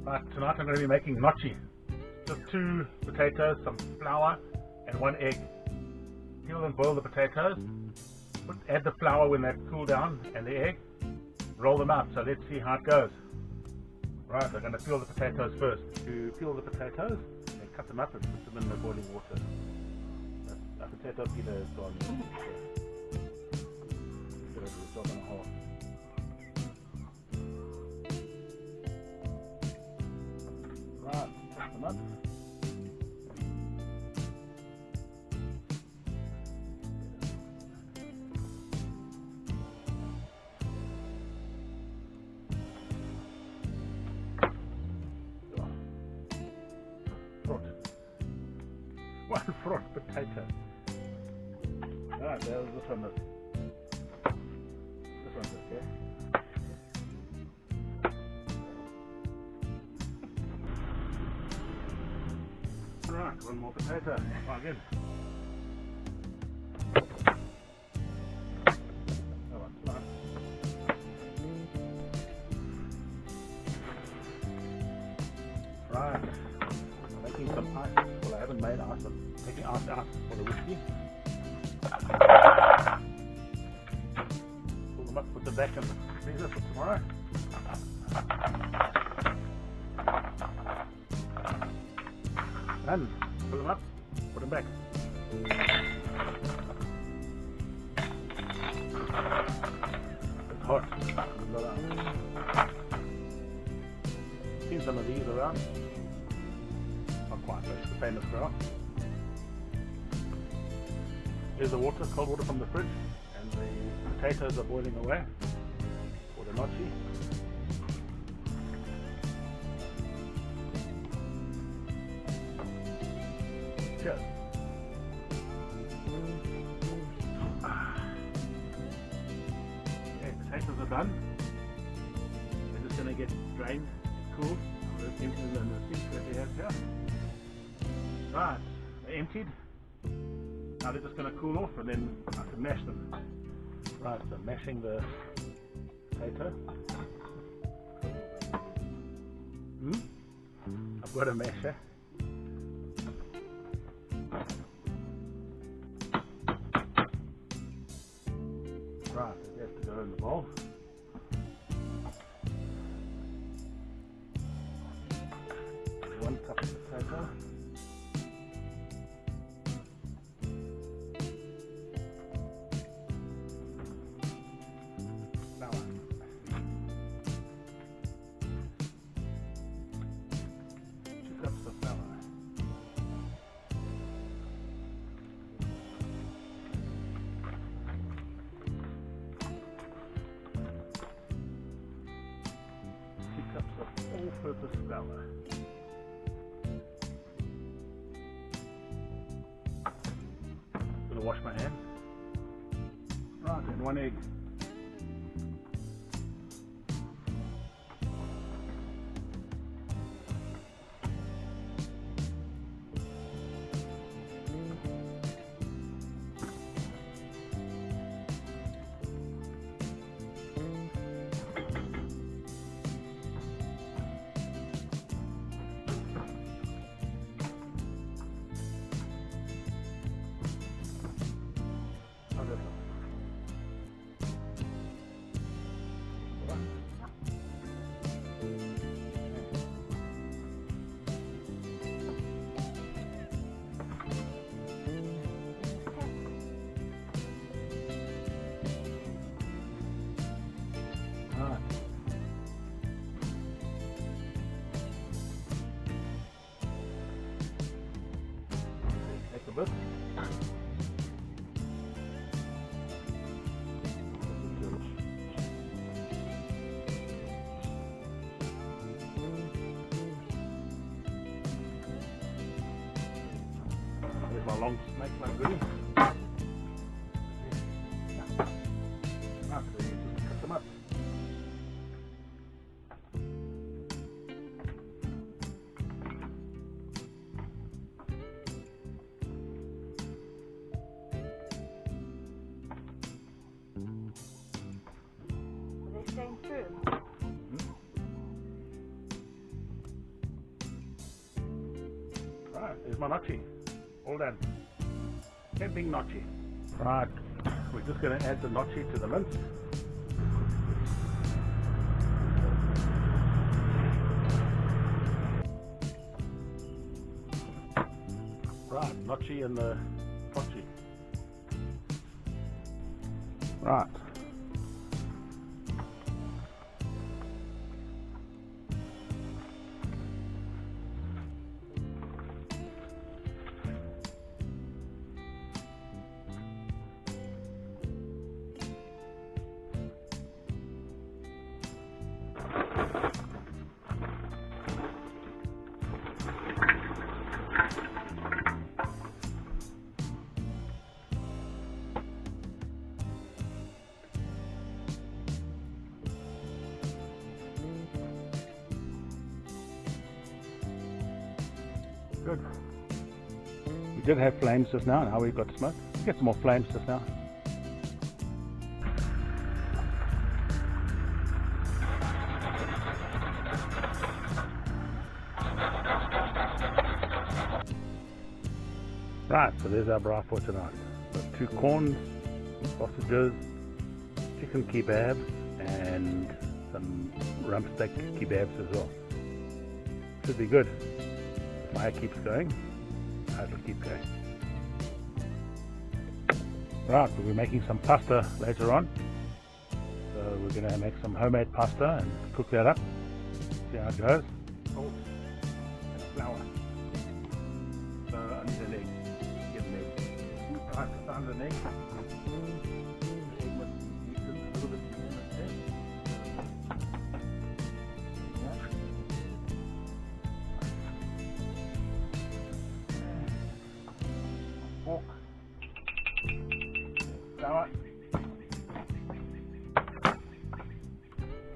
Right, tonight I'm going to be making gnocchi. Just 2 potatoes, some flour and 1 egg. Peel and boil the potatoes, add the flour when they cool down and the egg, roll them out. So let's see how it goes. Right, we're going to peel the potatoes first. You peel the potatoes and cut them up and put them in the boiling water. A potato peeler is gone. Give it a job and a half. Right, cut them up. One front potato. Alright, there's this one. This one's okay. Right, 1 more potato. Try again. That one's nice. Right, I'm making some ice. Well, I haven't made ice, I'm taking ice out for the whiskey. Pull them up, put them back in the freezer for tomorrow. And pull them up, put them back. It's hot. Seen some of these around. Not quite, but it's the famous graph. Here's the water, cold water from the fridge, and the potatoes are boiling away for the gnocchi. Cheers. Okay, potatoes are done. They're just going to get drained, cooled. We'll empty them in the sink that we have here. Right, they're emptied. Now they're just going to cool off and then I can mash them. Right, so mashing the potato. I've got a masher. Right, it has to go in the bowl. One cup of potato. All-purpose flour. Gonna wash my hands. Right, and 1 egg. Bit. There's my long snake like goodie. Right, so you just cut them up. Through. Right, there's my gnocchi. All done. Camping gnocchi. Right, we're just going to add the gnocchi to the mince. Right, gnocchi and the gnocchi. Right. Good. We did have flames just now, now we've got smoke. Let's get some more flames just now. Right, so there's our braai for tonight. Got 2 corns, sausages, chicken kebabs, and some rump steak kebabs as well. Should be good. Fire keeps going, it'll keep going. Right, we'll be making some pasta later on. So we're going to make some homemade pasta and cook that up. See how it goes. Salt and flour. So I need an egg. Get an egg. Right, I found an egg. The egg must be beaten a little bit in there. Pork, flour,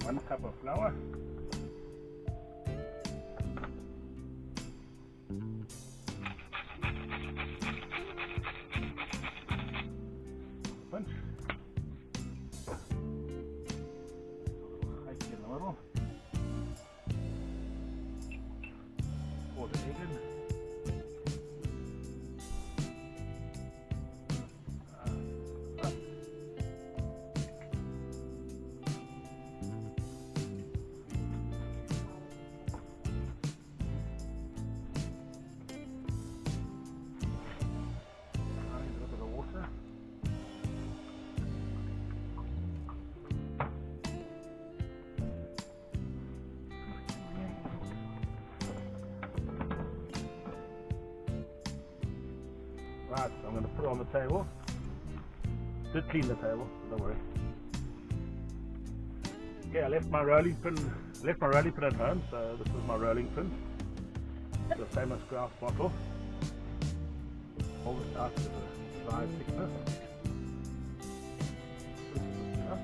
1 cup of flour, punch, in the middle, pour the egg in. Right, so I'm going to put it on the table. Did clean the table, don't worry. Okay, I left my rolling pin at home, so this is my rolling pin. The famous glass bottle. Hold it out to the desired thickness. This is enough.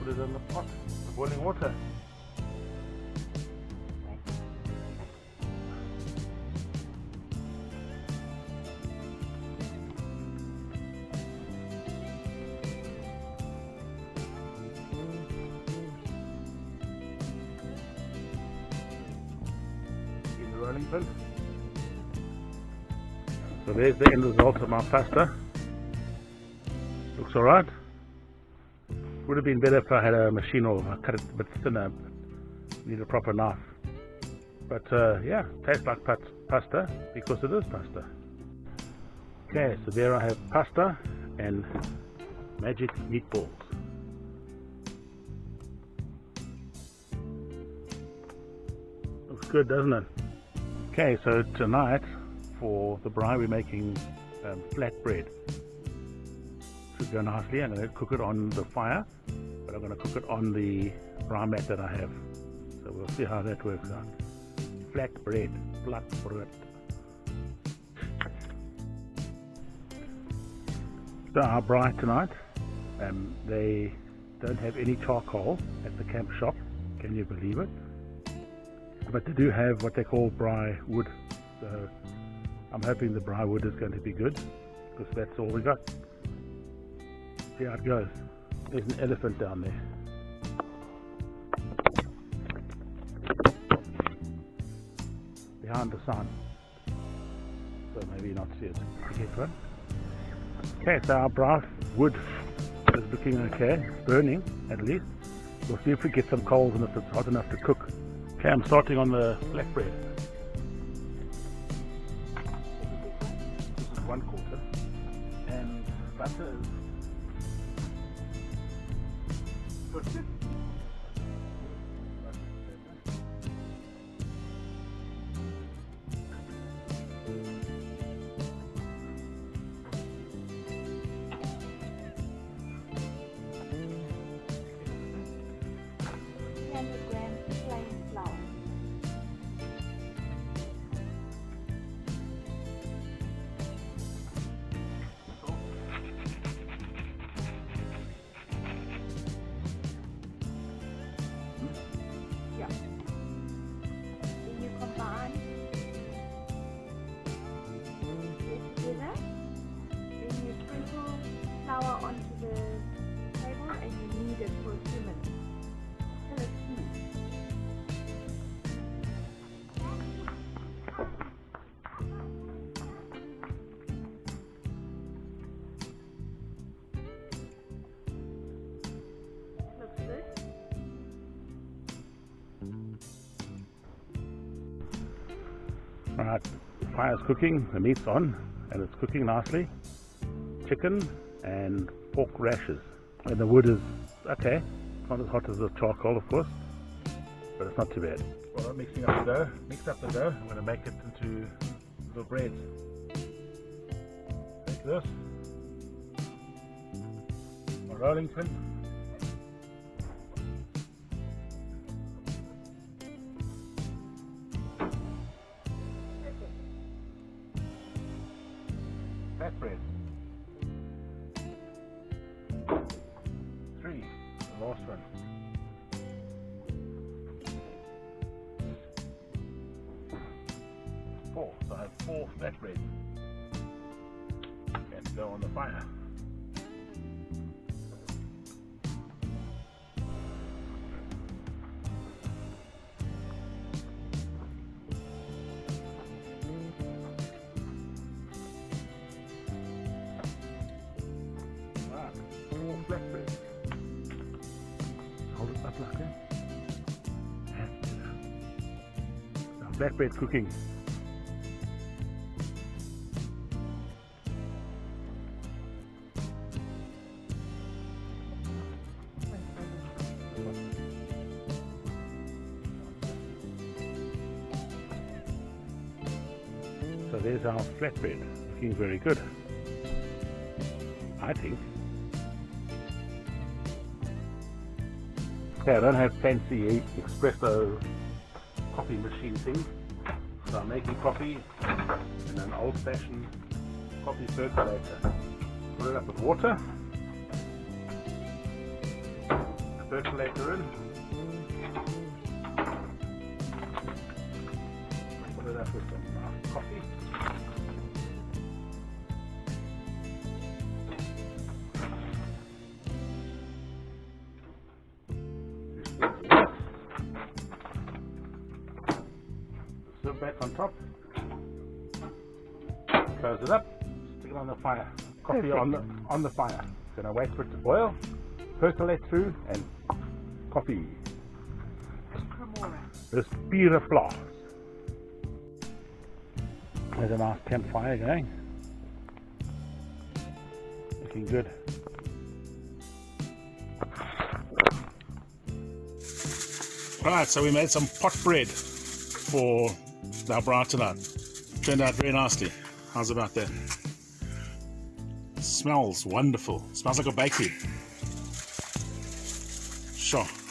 Put it in the pot, the boiling water. In the rolling pin. So there's the end result of my pasta. Looks alright. Would have been better if I had a machine or I cut it a bit thinner. Need a proper knife. But yeah, tastes like pasta because it is pasta. Okay, so there I have pasta and magic meatballs. Looks good, doesn't it? Okay, so tonight for the braai we're making flat bread. Should go nicely. I'm going to cook it on the fire, but but I'm going to cook it on the brown mat that I have. So we'll see how that works out. Flat bread. So our braai tonight, they don't have any charcoal at the camp shop, can you believe it? But they do have what they call braai wood, so I'm hoping the braai wood is going to be good, because that's all we got. See how it goes. There's an elephant down there. Behind the sun, so maybe not see it. Forget one. Okay, so our braai wood is looking okay, burning at least. We'll see if we get some coals and if it's hot enough to cook. Okay, I'm starting on the flatbread. This is 1/4, and butter is 50. Flour onto the table and you knead it for a few minutes till it's smooth. Looks good. Alright, the fire's cooking, the meat's on, and it's cooking nicely. Chicken and pork rashers, and the wood is okay, not as hot as the charcoal of course, but it's not too bad. Well, I'm mixing up the dough. Mixed up the dough. I'm going to make it into little breads. Take this, a rolling pin, fat bread. 3, the last one. 4, so I have 4 flatbread. And go on the fire. Right, 4 flatbread. Hold it up like that. Now flatbread cooking. So there's our flatbread, looking very good, I think. Okay, I don't have fancy espresso coffee machine thing, so I'm making coffee in an old-fashioned coffee percolator. Put it up with water, the percolator in, put it up with some coffee. Serve back on top. Close it up. Stick it on the fire. Coffee on the fire. Gonna wait for it to boil. Percolate through and coffee. This beer floss. There's a nice campfire going. Looking good. Right, so we made some pot bread for our braai tonight. Turned out very nicely. How's about that? Smells wonderful. Smells like a bakery. So